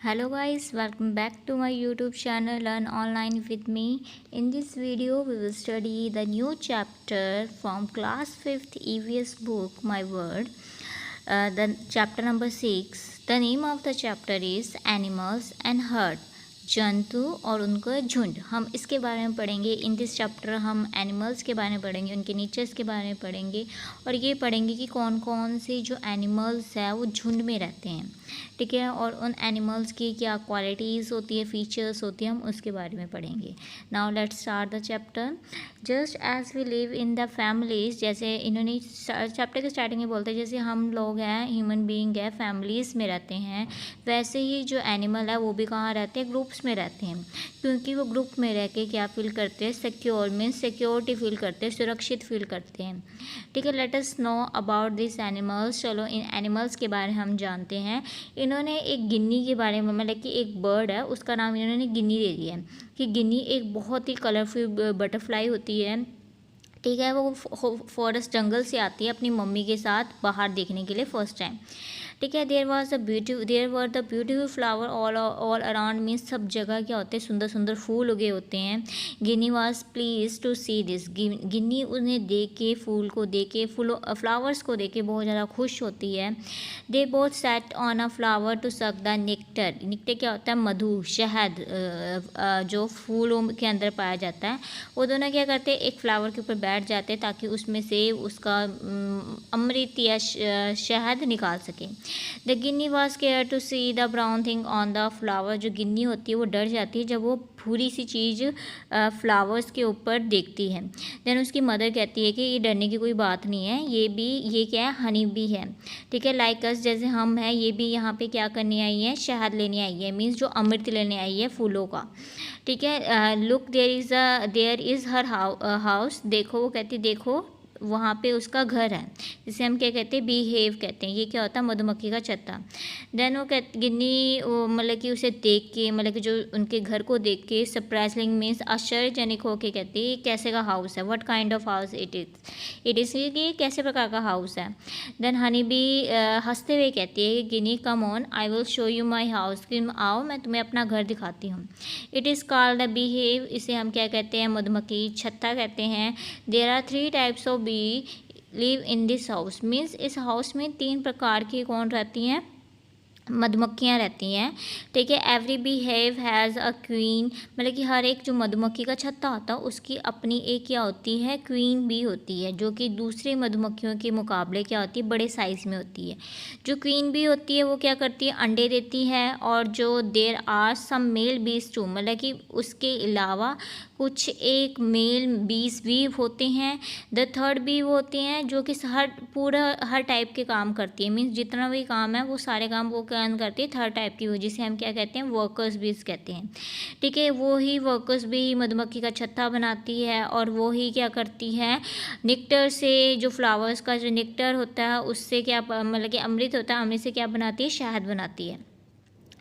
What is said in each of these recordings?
Hello guys, welcome back to my YouTube channel Learn Online with me. In this video we will study the new chapter from class 5th EVS book My Word. The chapter number 6. The name of the chapter is Animals and Herd. जंतु और उनका झुंड, हम इसके बारे में पढ़ेंगे। In this chapter हम एनिमल्स के बारे में पढ़ेंगे, उनके नेचर्स के बारे में पढ़ेंगे और ये पढ़ेंगे कि कौन कौन से जो एनिमल्स है वो झुंड में रहते हैं, ठीक है, और उन एनिमल्स की क्या क्वालिटीज़ होती है, फीचर्स होती है, हम उसके बारे में पढ़ेंगे। Now let's start the chapter. Just as we live in the families, जैसे इन्होंने चैप्टर के स्टार्टिंग में बोलते हैं जैसे हम लोग हैं, ह्यूमन बीइंग है, फैमिलीज़ में रहते हैं, वैसे ही जो एनिमल है वो भी कहाँ रहते हैं, ग्रुप्स में रहते हैं। क्योंकि वो ग्रुप में रह के क्या फील करते हैं, सिक्योर मीन्स सिक्योरिटी फील करते हैं, सुरक्षित फील करते हैं, ठीक है। Late us know about this animals. चलो इन एनिमल्स के बारे में हम जानते हैं। इन्होंने एक गिन्नी के बारे में, मतलब कि एक बर्ड है उसका नाम इन्होंने गिन्नी दे दिया है कि गिन्नी एक बहुत ही कलरफुल बटरफ्लाई होती है, ठीक है। वो फॉरेस्ट जंगल से आती है अपनी मम्मी के साथ बाहर देखने के लिए फर्स्ट टाइम, ठीक है। There were the beautiful flower all around means सब जगह क्या होते हैं, सुंदर सुंदर फूल उगे होते हैं। Ginny was pleased to see this, Ginny उन्हें देख के, फूल को देख के, फ्लावर्स को देख के बहुत ज़्यादा खुश होती है। They both set on a flower to suck the nectar. Nectar क्या होता है, मधु, शहद, जो फूलों के अंदर पाया जाता है। वो दोनों क्या करते हैं, एक फ्लावर के ऊपर बैठ जाते हैं ताकि उसमें से उसका अमृत या शहद निकाल सकें। The Ginny was care to see the brown thing on the flower. जो गिन्नी होती है वो डर जाती है जब वो भूरी सी चीज़ फ्लावर्स के ऊपर देखती है। देन उसकी मदर कहती है कि ये डरने की कोई बात नहीं है, ये क्या है, हनी बी है, ठीक है। लाइक अस, जैसे हम हैं, ये भी यहाँ पे क्या करने आई है, शहद लेने आई है, मीन्स जो अमृत लेने आई है फूलों का, ठीक है। Look there is her house, देखो, वो कहती देखो वहाँ पे उसका घर है, जिसे हम क्या कहते हैं, बीहेव कहते हैं। ये क्या होता है, मधुमक्खी का छत्ता। देन वो गिन्नी मतलब कि उसे देख के, मतलब कि जो उनके घर को देख के सरप्राइजिंग मीन्स आश्चर्यजनक होके कहती है कैसे का हाउस है, what kind of house it is ये कैसे प्रकार का हाउस है। देन हनी बी हंसते हुए कहती है Ginny come on I will show you my house, कि आओ मैं तुम्हें अपना घर दिखाती हूँ। It is called the beehive, इसे हम क्या कहते हैं, मधुमक्खी छत्ता कहते हैं। There are 3 types of bee live in this house, means इस हाउस में 3 प्रकार की कौन रहती हैं, मधुमक्खियाँ रहती हैं, ठीक है। Every bee have has a queen, मतलब कि हर एक जो मधुमक्खी का छत्ता होता है उसकी अपनी एक क्या होती है, क्वीन बी होती है, जो कि दूसरे मधुमक्खियों के मुकाबले क्या होती है, बड़े साइज़ में होती है। जो क्वीन बी होती है वो क्या करती है, अंडे देती है। और जो देर आर सम मेल बीज टू, मतलब कि उसके अलावा कुछ एक मेल बीज भी होते हैं। द थर्ड बी वो होते हैं जो कि हर टाइप के काम करती है, मीन्स जितना भी काम है वो सारे काम वो काम करती है। थर्ड टाइप की वो जिसे हम क्या कहते हैं, वर्कर्स बीज कहते हैं, ठीक है। वो ही वर्कर्स भी मधुमक्खी का छत्ता बनाती है और वो ही क्या करती है, नेक्टर से, जो फ्लावर्स का जो नेक्टर होता है उससे क्या, मतलब कि अमृत होता है, अमृत से क्या बनाती है, शहद बनाती है,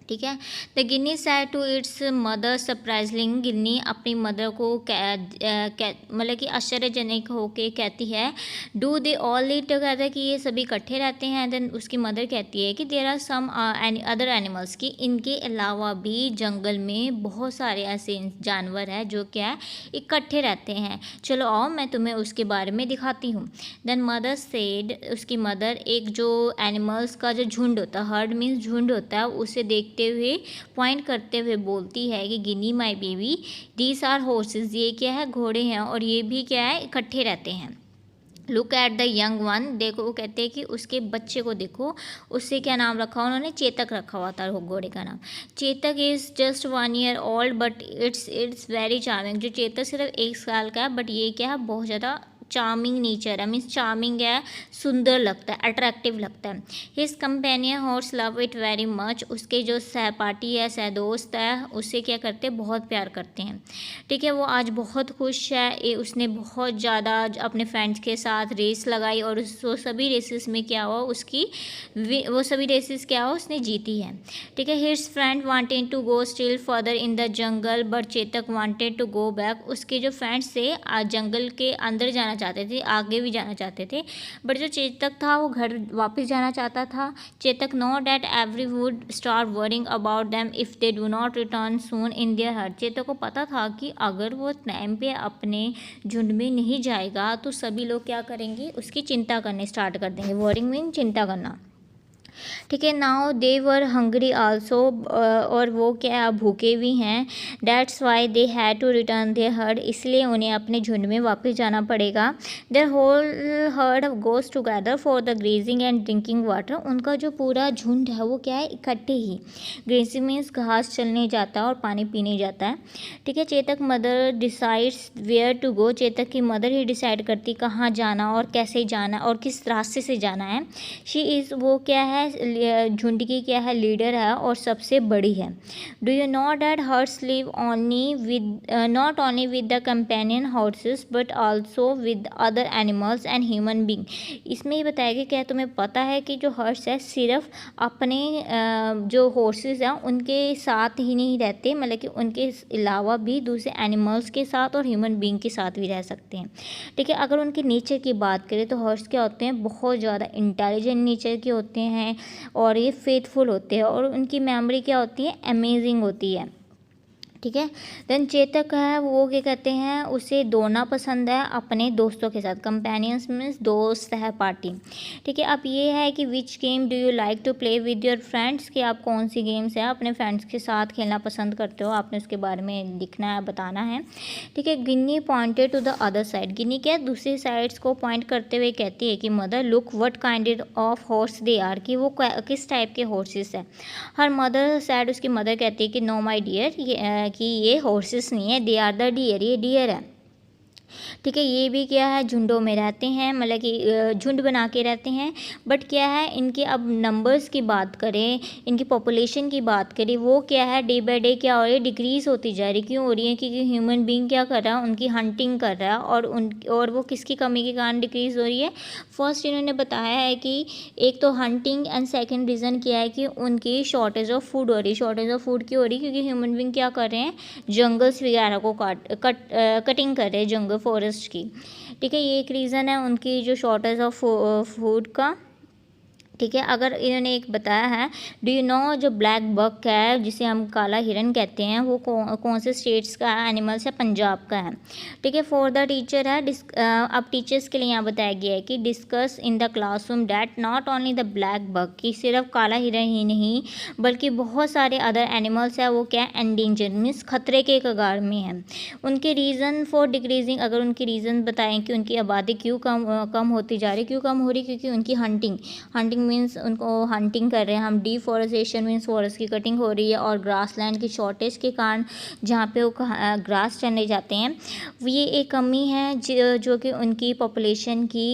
ठीक है। The Ginny said to its mother surprising, Ginny अपनी मदर को मतलब कि आश्चर्यजनक होके कहती है do they all live together, कि ये सभी इकट्ठे रहते हैं। देन उसकी मदर कहती है कि there are some other animals, कि इनके अलावा भी जंगल में बहुत सारे ऐसे जानवर हैं जो क्या है, इकट्ठे रहते हैं, चलो आओ मैं तुम्हें उसके बारे में दिखाती हूँ। देन मदर सेड, उसकी मदर एक जो एनिमल्स का जो झुंड होता है, हर्ड मीन्स झुंड होता है, उसे देखते हुए पॉइंट करते हुए बोलती है कि Ginny my baby these are horses, ये क्या है, घोड़े हैं और ये भी क्या है, इकट्ठे रहते हैं। Look at the young one, देखो, वो कहते हैं कि उसके बच्चे को देखो, उससे क्या नाम रखा, उन्होंने चेतक रखा हुआ था घोड़े का नाम। Chetak is just 1 year old but it's very charming, जो चेतक सिर्फ 1 साल का है बट ये क्या है, बहुत ज़्यादा चार्मिंग नेचर है, मीन्स चार्मिंग है, सुंदर लगता है, अट्रैक्टिव लगता है। His companion horse love it very much, उसके जो सहपाठी है, सहदोस्त है, उससे क्या करते हैं, बहुत प्यार करते हैं, ठीक है। वो आज बहुत खुश है, उसने बहुत ज़्यादा अपने फ्रेंड्स के साथ रेस लगाई और वो सभी रेसेस में क्या हुआ, वो सभी रेसेस क्या हुआ, उसने जीती है, ठीक है। His friend wanted to go still further in the jungle but Chetak wanted to go back, उसके जो फ्रेंड्स थे आज जंगल के अंदर जाना चाहते थे, आगे भी जाना चाहते थे, बट जो चेतक था वो घर वापस जाना चाहता था। Chetak know that every would start worrying about them if they do not return soon in their हट। चेतक को पता था कि अगर वो टाइम पे अपने झुंड में नहीं जाएगा तो सभी लोग क्या करेंगे, उसकी चिंता करने स्टार्ट कर देंगे। वरिंग मीन चिंता करना, ठीक है। Now they were hungry also, और वो क्या भूखे भी हैं। That's why they had to return their herd, इसलिए उन्हें अपने झुंड में वापस जाना पड़ेगा। Their whole herd goes together for the grazing and drinking water, उनका जो पूरा झुंड है वो क्या है, इकट्ठे ही। ग्रेजिंग मीन्स घास चलने जाता है और पानी पीने जाता है, ठीक है। Chetak mother decides where to go, Chetak की मदर ही डिसाइड करती कहाँ जाना और कैसे जाना और किस रास्ते से जाना है। शी इज़, वो क्या है, झुंड की क्या है, लीडर है और सबसे बड़ी है। Do you know that hertz live only with not only with the companion horses but also with other animals and human being. इसमें ये बताया कि क्या तुम्हें पता है कि जो हर्ड्स है सिर्फ अपने जो हॉर्सेस हैं उनके साथ ही नहीं रहते, मतलब कि उनके अलावा भी दूसरे एनिमल्स के साथ और ह्यूमन बींग के साथ भी रह सकते हैं, ठीक है। अगर उनके नेचर की बात करें तो हर्ड्स क्या होते हैं, बहुत ज़्यादा इंटेलिजेंट नेचर के होते हैं और ये फेथफुल होते हैं और उनकी मेमोरी क्या होती है, अमेजिंग होती है, ठीक है। देन चेतक है वो क्या कहते हैं, उसे दौड़ना पसंद है अपने दोस्तों के साथ। कंपेनियंस मीन्स दोस्त है, पार्टी, ठीक है। अब ये है कि which game do you like to play with your friends, कि आप कौन सी गेम्स हैं अपने फ्रेंड्स के साथ खेलना पसंद करते हो, आपने उसके बारे में लिखना है, बताना है, ठीक है। Ginny pointed to the other side, Ginny क्या दूसरी साइड्स को पॉइंट करते हुए कहती है कि mother look what kind of horse they are, कि वो किस टाइप के हॉर्सेस है। हर मदर सैड, उसकी मदर कहती है कि नो माई डियर, कि ये हॉर्सेस नहीं है, दे आर द डियर, ये डियर है, ठीक है। ये भी क्या है, झुंडों में रहते हैं, मतलब कि झुंड बना के रहते हैं, बट क्या है इनके अब नंबर्स की बात करें, इनकी पॉपुलेशन की बात करें, वो क्या है डे बाय डे क्या हो रही है, डिक्रीज़ होती जा रही। क्यों हो रही है, क्योंकि ह्यूमन बीइंग क्या कर रहा है, उनकी हंटिंग कर रहा है और वो किसकी कमी के कारण डिक्रीज़ हो रही है। फर्स्ट इन्होंने बताया है कि एक तो हंटिंग एंड सेकेंड रीज़न क्या है कि उनकी शॉर्टेज ऑफ फूड हो रही है। शॉर्टेज ऑफ फूड क्यों हो रही है, क्योंकि ह्यूमन बीइंग क्या कर रहे हैं, जंगल्स वगैरह को कटिंग कर रहे हैं, जंगल फॉरेस्ट की, ठीक है। ये एक रीज़न है उनकी जो शॉर्टेज ऑफ फूड का, ठीक है। अगर इन्होंने एक बताया है, डू यू नो जो ब्लैक बक है जिसे हम काला हिरन कहते हैं, वो कौन से स्टेट्स का है, एनिमल्स है, पंजाब का है, ठीक है। फॉर द टीचर है, अब टीचर्स के लिए यहाँ बताया गया है कि discuss in the classroom that not only the black buck, कि सिर्फ काला हिरन ही नहीं बल्कि बहुत सारे अदर एनिमल्स है, वो क्या एंडेंजर मीन्स खतरे के कगार में हैं। उनके रीज़न फॉर डिक्रीजिंग, अगर उनके रीज़न बताएं कि उनकी आबादी क्यों कम होती जा रही, क्यों कम हो रही, क्योंकि उनकी हंटिंग मीन्स उनको हंटिंग कर रहे हैं हम, डिफॉरेस्टेशन मीन्स फॉरेस्ट की कटिंग हो रही है, और ग्रास लैंड की शॉर्टेज के कारण जहाँ पे वो ग्रास चलने जाते हैं, ये एक कमी है जो कि उनकी पॉपुलेशन की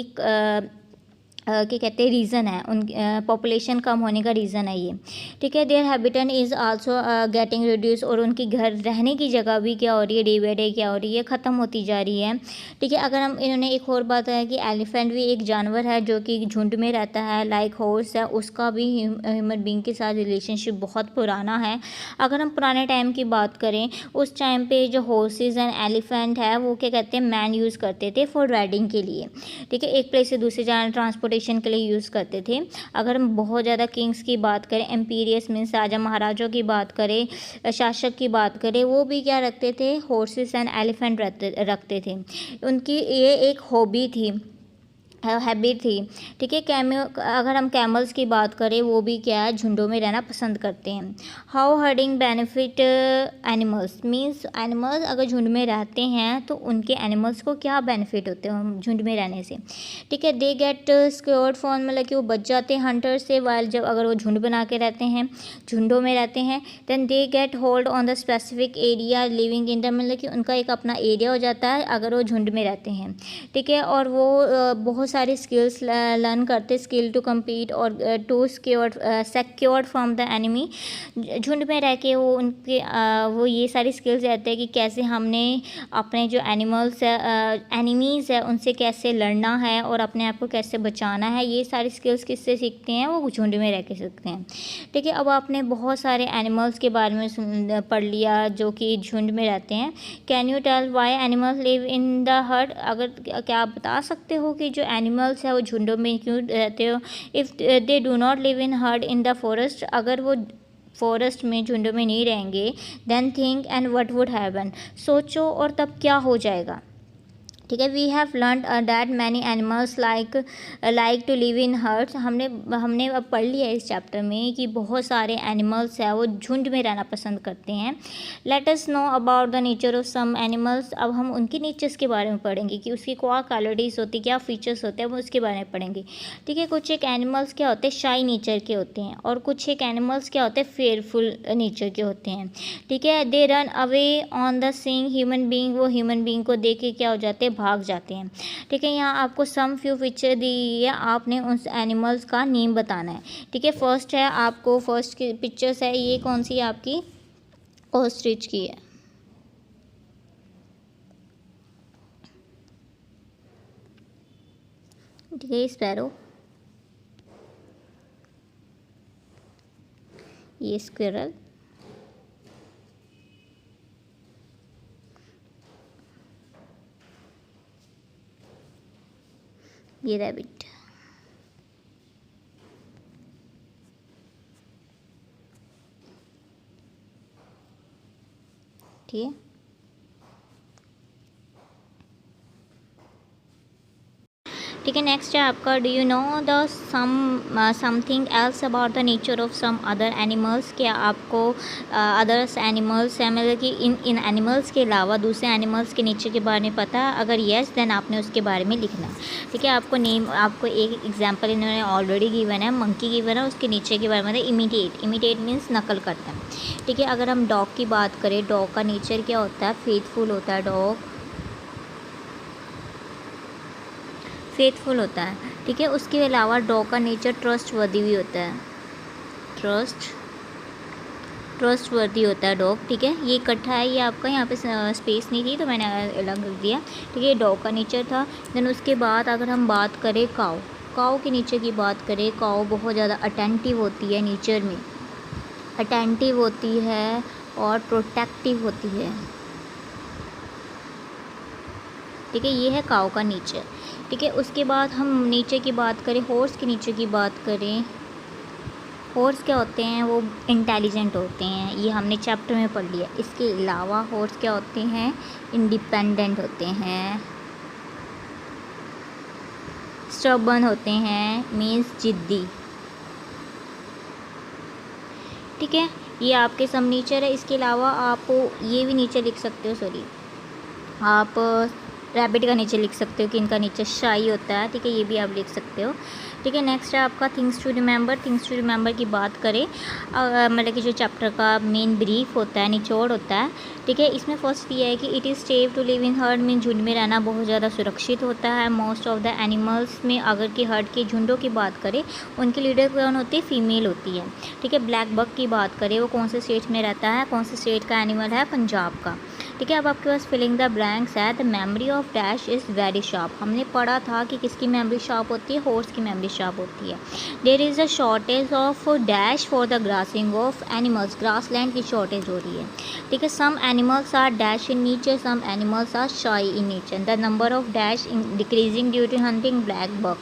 क्या कहते हैं रीज़न है, उन पॉपुलेशन कम होने का रीज़न है ये, ठीक है। Their habitat is also getting reduce, और उनकी घर रहने की जगह भी क्या हो रही है, डे बाई डे क्या हो रही है, ख़त्म होती जा रही है, ठीक है। अगर हम इन्होंने एक और बात है कि एलिफेंट भी एक जानवर है जो कि झुंड में रहता है, लाइक हॉर्स है, उसका भी ह्यूमन बींग के साथ रिलेशनशिप बहुत पुराना है। अगर हम पुराने टाइम की बात करें, उस टाइम पे जो हॉर्सेज एंड एलिफेंट है वो क्या कहते हैं, मैन यूज़ करते थे फॉर राइडिंग के लिए, ठीक है, एक प्लेस से दूसरे जाना, ट्रांसपोर्टेशन के लिए यूज़ करते थे। अगर हम बहुत ज़्यादा किंग्स की बात करें, एम्पीरियस मीन्स राजा महाराजों की बात करें, शासक की बात करें, वो भी क्या रखते थे, हॉर्सेस एंड एलिफेंट रखते थे। उनकी ये एक हॉबी थी, हैबिट थी, ठीक है। अगर हम कैमल्स की बात करें, वो भी क्या है, झुंडों में रहना पसंद करते हैं। How herding benefit animals means, animals अगर झुंड में रहते हैं तो उनके एनिमल्स को क्या बेनिफिट होते हैं झुंड में रहने से, ठीक है। दे गेट स्क्योर्ड फॉर्म, मतलब कि वो बच जाते हैं हंटर से, वाइल जब अगर वो झुंड बना के रहते हैं, झुंडों में रहते हैं, then they get hold on the specific area living in the, मतलब कि उनका एक अपना एरिया हो जाता है अगर वो झुंड में रहते हैं, ठीक है। और वो बहुत बहुत सारी स्किल्स लर्न करते, स्किल टू कम्पीट और to secure from the enemy. झुंड में रह के वो उनके वो ये सारी स्किल्स रहते हैं कि कैसे हमने अपने जो एनिमल्स एनिमीज़ है उनसे कैसे लड़ना है और अपने आप को कैसे बचाना है। ये सारी स्किल्स किससे सीखते हैं, वो झुंड में रह के सीखते हैं। ठीक है, अब आपने बहुत सारे एनिमल्स के बारे में पढ़ लिया जो कि झुंड में रहते हैं। Can you tell why animals live in the herd? अगर क्या आप बता सकते हो कि जो एनिमल्स है वो झुंडों में क्यों रहते हो? If they do not live in herd in the forest, अगर वो फॉरेस्ट में झुंडों में नहीं रहेंगे, then think and what would happen, सोचो और तब क्या हो जाएगा। ठीक है, we have learn that many animals like to live in herds. हमने अब पढ़ लिया है इस चैप्टर में कि बहुत सारे एनिमल्स हैं वो झुंड में रहना पसंद करते हैं। Let us know about the nature of some animals. अब हम उनके नेचर्स के बारे में पढ़ेंगे कि उसकी क्या क्वालिटीज़ होती है, क्या फीचर्स होते हैं, वो उसके बारे में पढ़ेंगे। ठीक है, कुछ एक एनिमल्स क्या होते हैं, शाई नेचर के होते हैं, और कुछ एक एनिमल्स क्या होते हैं, फेयरफुल नेचर के होते हैं। ठीक है, they run away on the seeing human being, वो ह्यूमन बीइंग को देख के क्या हो जाते हैं, भाग जाते हैं। ठीक है, यहाँ आपको सम फ्यू पिक्चर दी है, आपने उन एनिमल्स का नेम बताना है। ठीक है, फर्स्ट है आपको फर्स्ट की पिक्चर्स है, ये कौन सी है आपकी, ऑस्ट्रिच की है। ठीक है, स्पैरो, ये स्क्विरल, ये रैबिट। ठीक है, ठीक है, नेक्स्ट है आपका do you know the something else about the nature of some other animals. क्या आपको अदर्स एनिमल्स है, मतलब कि इन एनिमल्स के अलावा दूसरे एनिमल्स के नेचर के बारे में पता है? अगर येस, देन आपने उसके बारे में लिखना है। ठीक है, आपको एक एग्जाम्पल इन्होंने ऑलरेडी गिवन है, मंकी गिवन है, उसके नेचर के बारे में इमिटेट मीन्स नकल करता है। ठीक है, अगर हम डॉग की बात करें, डॉग का नेचर क्या होता है, फेथफुल होता है डॉग, फेथफुल होता है। ठीक है, उसके अलावा डॉग का नेचर ट्रस्टवर्दी भी होता है, ट्रस्टवर्दी होता है डॉग। ठीक है, ये इकट्ठा है, ये आपका यहाँ पे स्पेस नहीं थी तो मैंने अलग रख दिया। ठीक है, डॉग का नेचर था। देन उसके बाद अगर हम बात करें काऊ के नेचर की बात करें, काऊ बहुत ज़्यादा अटेंटिव होती है, नेचर में अटेंटिव होती है और प्रोटेक्टिव होती है। ठीक है, ये है काऊ का नेचर। ठीक है, उसके बाद हम नीचे की बात करें, हॉर्स के नीचे की बात करें, हॉर्स क्या होते हैं, वो इंटेलिजेंट होते हैं, ये हमने चैप्टर में पढ़ लिया। इसके अलावा हॉर्स क्या होते हैं, इंडिपेंडेंट होते हैं, स्टबर्न होते हैं, मीन्स जिद्दी। ठीक है, ये आपके सब नेचर है। इसके अलावा आप ये भी नीचे लिख सकते हो, आप रैबिट का नेचर लिख सकते हो कि इनका नेचर शाई होता है। ठीक है, ये भी आप लिख सकते हो। ठीक है, नेक्स्ट है आपका थिंग्स टू रिमेंबर की बात करें, मतलब कि जो चैप्टर का मेन ब्रीफ होता है, निचोड़ होता है। ठीक है, इसमें फर्स्ट ये है कि it is safe to live in herd, mean झुंड में रहना बहुत ज़्यादा सुरक्षित होता है। मोस्ट ऑफ द एनिमल्स में अगर कि हर्ड के झुंडों की बात करें, उनकी लीडर कौन होती है, फीमेल होती है। ठीक है, ब्लैक बक की बात करें, वो कौन से स्टेट में रहता है, कौन से स्टेट का एनिमल है, पंजाब का। ठीक है, अब आपके पास फिलिंग द ब्लैंक्स है। The memory of dash is very sharp, हमने पढ़ा था कि किसकी मेमोरी शार्प होती है, हॉर्स की मेमोरी शार्प होती है। There is a shortage of dash for the grassing of animals, grass land की शॉर्टेज हो रही है। ठीक है, some animals are dash in nature, some animals are shy in nature. The number of dash decreasing due to hunting black buck.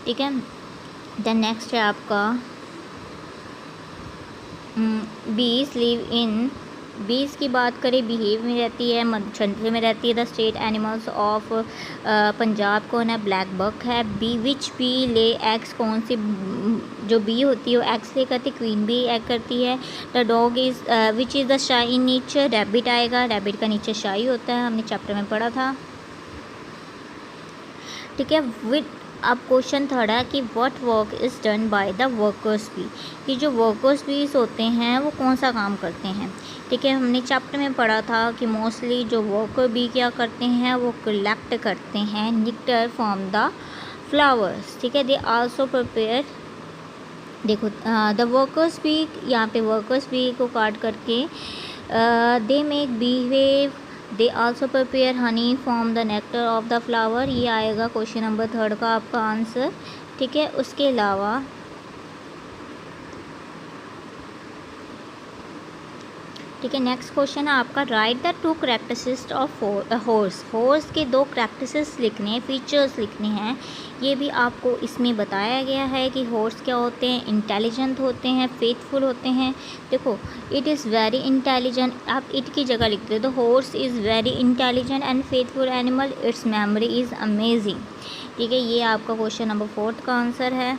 ठीक है, then next है आपका बीज लिव इन, बीज की बात करें, बिहेव में रहती है, मच्छर में रहती है। The state animals of Punjab कौन है, ब्लैक बक है। बी विच बी ले एग्स, कौन सी जो बी होती है वो एग्स ले करती है, क्वीन बी एग करती है। The dog is which is the शाई इन नेचर, रैबिट आएगा, रैबिट का नीचे शाई होता है, हमने चैप्टर में पढ़ा था। ठीक है, विद अब क्वेश्चन थर्ड है कि what work is done by the workers bee, कि जो वर्कर्स बीज होते हैं वो कौन सा काम करते हैं। ठीक है, हमने चैप्टर में पढ़ा था कि मोस्टली जो वर्कर बी क्या करते हैं, वो कलेक्ट करते हैं नेक्टर फ्रॉम द फ्लावर्स, ठीक है। दे आल्सो प्रिपेयर, देखो द वर्कर्स बी, यहाँ पे वर्कर्स बी को काट करके they make behave, they also prepare honey from the nectar of the flower, ये आएगा क्वेश्चन नंबर 3 का आपका आंसर, ठीक है। उसके अलावा ठीक है, नेक्स्ट क्वेश्चन है आपका, right the 2 characteristics of horse. Horse के 2 कैरेक्टरिस्टिक्स लिखने हैं, फीचर्स लिखने हैं। ये भी आपको इसमें बताया गया है कि हॉर्स क्या होते हैं, इंटेलिजेंट होते हैं, फेथफुल होते हैं। देखो, इट इज़ वेरी इंटेलिजेंट, आप इट की जगह लिखते हो, the horse is very intelligent and faithful animal, it's memory is amazing, ठीक है। ये आपका क्वेश्चन नंबर 4 का आंसर है,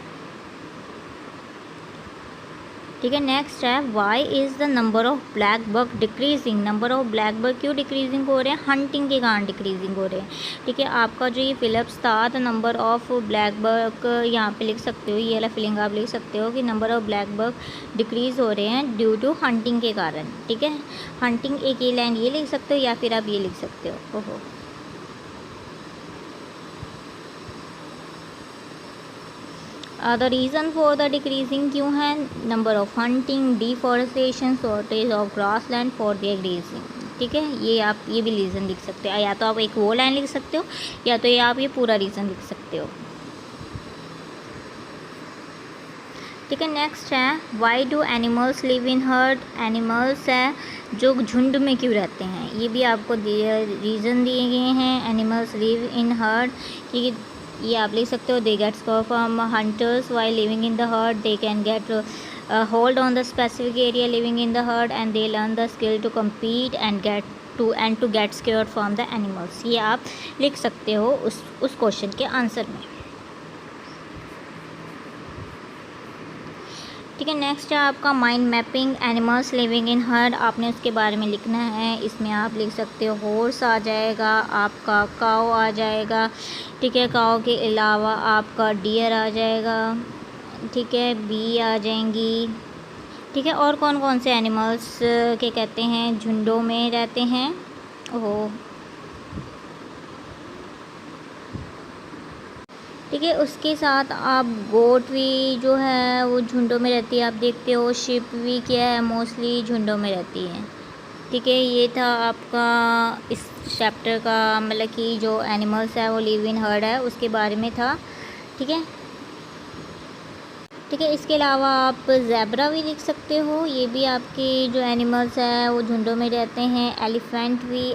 ठीक है। नेक्स्ट है, why is the number of black bug decreasing. Number of black bug क्यों डिक्रीजिंग हो रहे हैं, हंटिंग के कारण डिक्रीजिंग हो रहे हैं, ठीक है। आपका जो ये फिलिप्स था, the number of black bug यहाँ पे लिख सकते हो, ये वाला फिलिंग आप लिख सकते हो कि number of black bug decrease हो रहे हैं ड्यू टू हंटिंग के कारण, ठीक है। हंटिंग, एक ये लाइन ये लिख सकते हो या फिर आप ये लिख सकते हो। ओहो, the reason for the decreasing क्यों है, number of hunting, deforestation, shortage of grass land for their grazing, ठीक है। ये आप ये भी रीज़न लिख सकते हो, या तो आप एक वो लाइन लिख सकते हो या तो ये आप ये पूरा रीज़न लिख सकते हो, ठीक है। नेक्स्ट है, why do animals live in heard. Animals है जो झुंड में क्यों रहते हैं, ये भी आपको रीज़न दिए गए हैं। एनिमल्स लिव इन हर्ड, ठीक है, ये आप लिख सकते हो, they get score from hunters why living in the herd, they can get hold on the specific area living in the herd and they learn the skill to compete and to get scared from the animals. ये आप लिख सकते हो उस question के answer में, ठीक है। नेक्स्ट है आपका mind mapping, animals living in heard, आपने उसके बारे में लिखना है। इसमें आप लिख सकते हो हॉर्स आ जाएगा, आपका काऊ आ जाएगा, ठीक है। काऊ के अलावा आपका डियर आ जाएगा, ठीक है, बी आ जाएंगी, ठीक है। और कौन कौन से एनिमल्स के कहते हैं झुंडों में रहते हैं, ओह, ठीक है। उसके साथ आप गोट भी जो है वो झुंडों में रहती है, आप देखते हो। शिप भी क्या है, मोस्टली झुंडों में रहती है, ठीक है। ये था आपका इस चैप्टर का, मतलब कि जो एनिमल्स है वो लिव इन हर्ड है उसके बारे में था, ठीक है, ठीक है। इसके अलावा आप ज़ेब्रा भी लिख सकते हो, ये भी आपके जो एनिमल्स है वो झुंडों में रहते हैं। एलिफेंट भी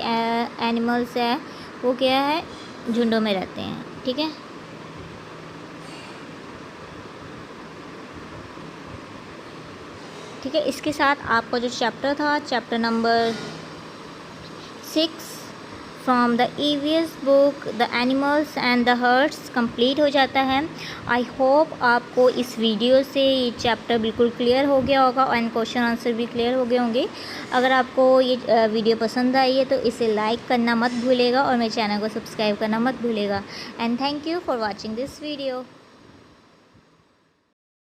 एनिमल्स है, वो क्या है, झुंडों में रहते हैं, ठीक है। ठीक है, इसके साथ आपका जो चैप्टर था, chapter number 6 from the EVS book the animals and the hertz complete हो जाता है। आई होप आपको इस वीडियो से ये चैप्टर बिल्कुल क्लियर हो गया होगा एंड क्वेश्चन आंसर भी क्लियर हो गए होंगे। अगर आपको ये वीडियो पसंद आई है तो इसे लाइक करना मत भूलेगा और मेरे चैनल को सब्सक्राइब करना मत भूलेगा। And thank you for watching this video.